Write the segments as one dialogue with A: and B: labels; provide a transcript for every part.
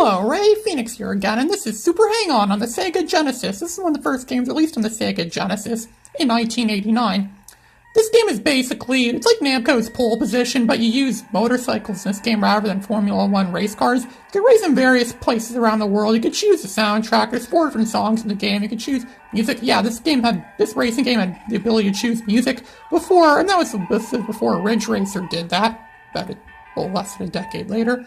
A: Hello, Ray Phoenix here again, and this is Super Hang-On the Sega Genesis. This is one of the first games released on the Sega Genesis in 1989. This game is basically, it's like Namco's Pole Position, but you use motorcycles in this game rather than Formula 1 race cars. You can race in various places around the world. You can choose the soundtrack. There's 4 different songs in the game. You can choose music. Yeah, this racing game had the ability to choose music before, and this is before Ridge Racer did that, about less than a decade later.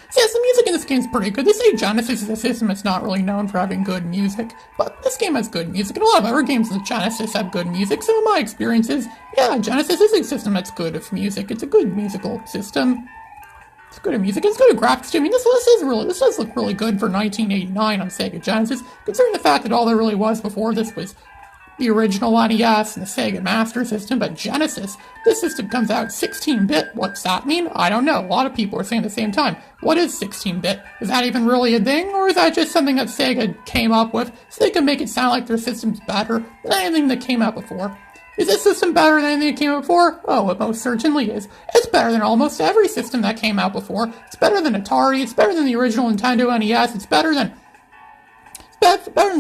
A: So yes, the music in this game is pretty good. They say Genesis is a system that's not really known for having good music, but this game has good music, and a lot of other games in the Genesis have good music, so in my experiences, yeah, Genesis is a system that's good with music. It's a good musical system. It's good at music, it's good at graphics too. I mean, this does look really good for 1989 on Sega Genesis, considering the fact that all there really was before this was the original NES and the Sega Master System, but Genesis, this system comes out 16-bit. What's that mean? I don't know. A lot of people are saying at the same time, what is 16-bit? Is that even really a thing, or is that just something that Sega came up with so they can make it sound like their system's better than anything that came out before? Is this system better than anything that came out before? Oh, it most certainly is. It's better than almost every system that came out before. It's better than Atari, it's better than the original Nintendo NES, it's better than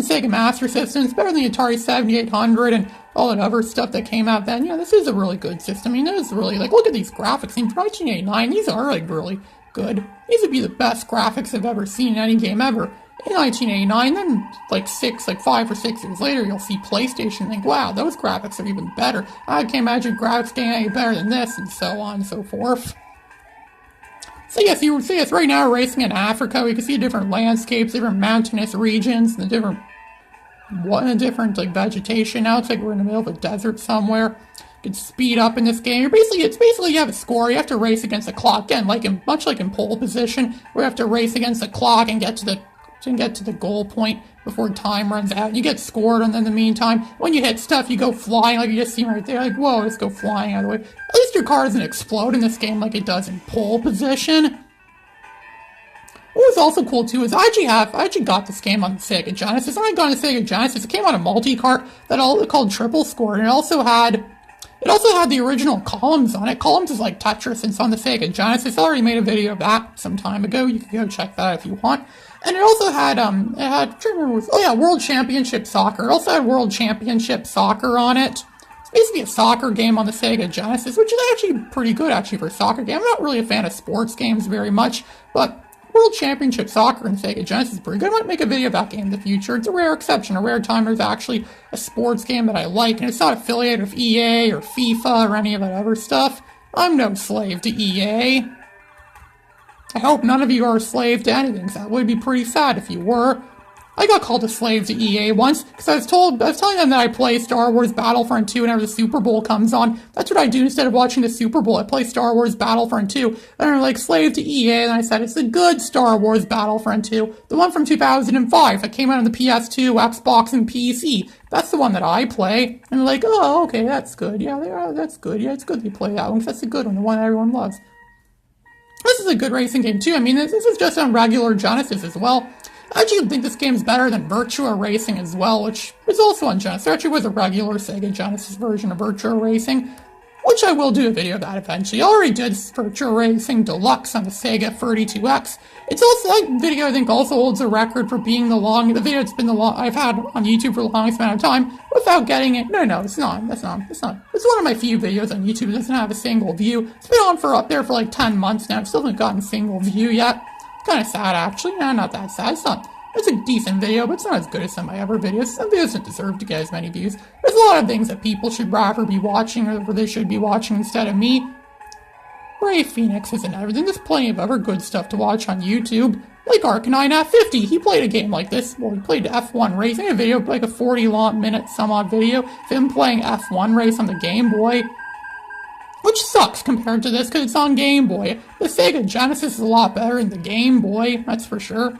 A: Sega Master System, it's better than the Atari 7800 and all that other stuff that came out then. Yeah, this is a really good system. I mean, this is really, look at these graphics. In 1989, these are, really good. These would be the best graphics I've ever seen in any game ever. In 1989, then, 5 or 6 years later, you'll see PlayStation and think, wow, those graphics are even better. I can't imagine graphics getting any better than this, and so on and so forth. So yes, you would see us right now racing in Africa. We can see different landscapes, different mountainous regions, and the different vegetation. Now it's like we're in the middle of a desert somewhere. You can speed up in this game. It's basically you have a score. You have to race against the clock. Again, much like in Pole Position, we have to race against the clock and get to the goal point before time runs out. You get scored, and then in the meantime, when you hit stuff, you go flying, like you just see right there, like, whoa, just go flying out of the way. At least your car doesn't explode in this game like it does in Pole Position. What was also cool, too, is I actually got this game on the Sega Genesis. When I got on the Sega Genesis, it came on a multi-cart called Triple Score, and it also had the original Columns on it. Columns is like Tetris, and it's on the Sega Genesis. I already made a video of that some time ago. You can go check that out if you want. And it also had, I'm trying to remember, World Championship Soccer. It also had World Championship Soccer on it. It's basically a soccer game on the Sega Genesis, which is actually pretty good, for a soccer game. I'm not really a fan of sports games very much, but World Championship Soccer in Sega Genesis is pretty good. I might make a video of that game in the future. It's a rare exception, a rare time there's actually a sports game that I like, and it's not affiliated with EA or FIFA or any of that other stuff. I'm no slave to EA. I hope none of you are a slave to anything, because that would be pretty sad if you were. I got called a slave to EA once, because I was telling them that I play Star Wars Battlefront 2 whenever the Super Bowl comes on. That's what I do instead of watching the Super Bowl. I play Star Wars Battlefront 2, and they're like, slave to EA, and I said, it's the good Star Wars Battlefront 2, the one from 2005 that came out on the PS2, Xbox, and PC. That's the one that I play. And they're like, oh, okay, that's good. Yeah, that's good. Yeah, it's good they play that one, because that's the good one, the one that everyone loves. This is a good racing game, too. I mean, this is just on regular Genesis as well. I actually think this game's better than Virtua Racing as well, which is also on Genesis. There actually was a regular Sega Genesis version of Virtua Racing, which I will do a video of that eventually. I already did Virtua Racing Deluxe on the Sega 32X. It's also, that video I think also holds a record for being the video it's been I've had on YouTube for the longest amount of time without getting it. No, it's not. It's one of my few videos on YouTube that doesn't have a single view. It's been on up there for 10 months now. I still haven't gotten a single view yet. Kind of sad, actually. No, not that sad. It's a decent video, but it's not as good as some of my other videos. Some videos don't deserve to get as many views. There's a lot of things that people should rather be watching, or they should be watching instead of me. Ray Phoenix isn't everything. There's plenty of other good stuff to watch on YouTube, like Arcanine F50. He played a game like this. Well, he played F1 Racing, a video, a 40-minute some-odd video of him playing F1 Race on the Game Boy. Which sucks compared to this, because it's on Game Boy. The Sega Genesis is a lot better than the Game Boy, that's for sure.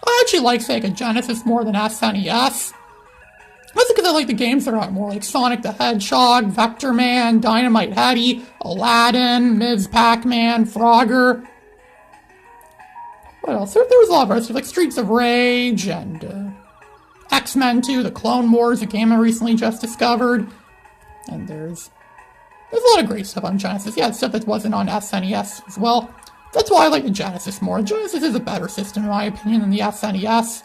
A: I actually like Sega Genesis more than SNES. That's because I like the games that are out more, like Sonic the Hedgehog, Vector Man, Dynamite Headdy, Aladdin, Ms. Pac-Man, Frogger. What else? There was a lot of other stuff, like Streets of Rage, and X-Men 2, The Clone Wars, a game I recently just discovered. And there's a lot of great stuff on Genesis. Yeah, stuff that wasn't on SNES as well. That's why I like the Genesis more. The Genesis is a better system in my opinion than the SNES.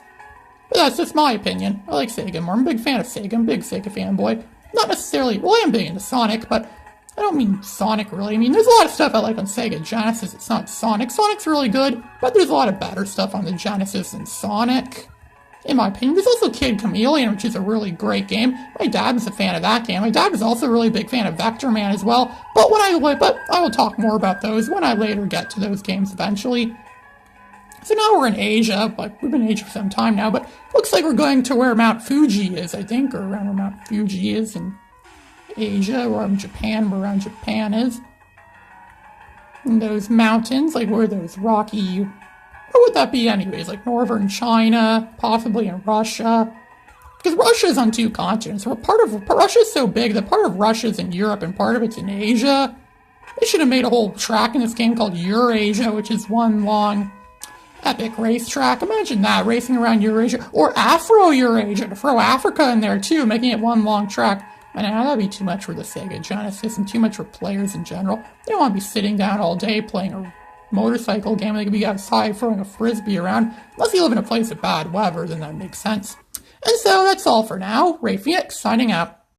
A: But that's just my opinion. I like Sega more. I'm a big fan of Sega. I'm a big Sega fanboy. Not necessarily, well, I am big into Sonic, but I don't mean Sonic really. I mean, there's a lot of stuff I like on Sega Genesis. It's not Sonic. Sonic's really good, but there's a lot of better stuff on the Genesis than Sonic, in my opinion. There's also Kid Chameleon, which is a really great game. My dad was a fan of that game. My dad was also a really big fan of Vector Man as well. But I will talk more about those when I later get to those games eventually. So now we're in Asia, but we've been in Asia for some time now, but looks like we're going to where Mount Fuji is, I think, or around where Mount Fuji is in Asia, or in Japan, where around Japan is. And those mountains, like where those rocky, where would that be anyways? Like northern China, possibly in Russia. Because Russia is on two continents. Russia is so big that part of Russia is in Europe and part of it's in Asia. They should have made a whole track in this game called Eurasia, which is one long epic racetrack. Imagine that, racing around Eurasia. Or Afro-Eurasia, to throw Africa in there too, making it one long track. And that'd be too much for the Sega Genesis and too much for players in general. They don't want to be sitting down all day playing a motorcycle game. They could be outside throwing a frisbee around. Unless you live in a place of bad weather, then that makes sense. And so that's all for now. Ray Phoenix signing out.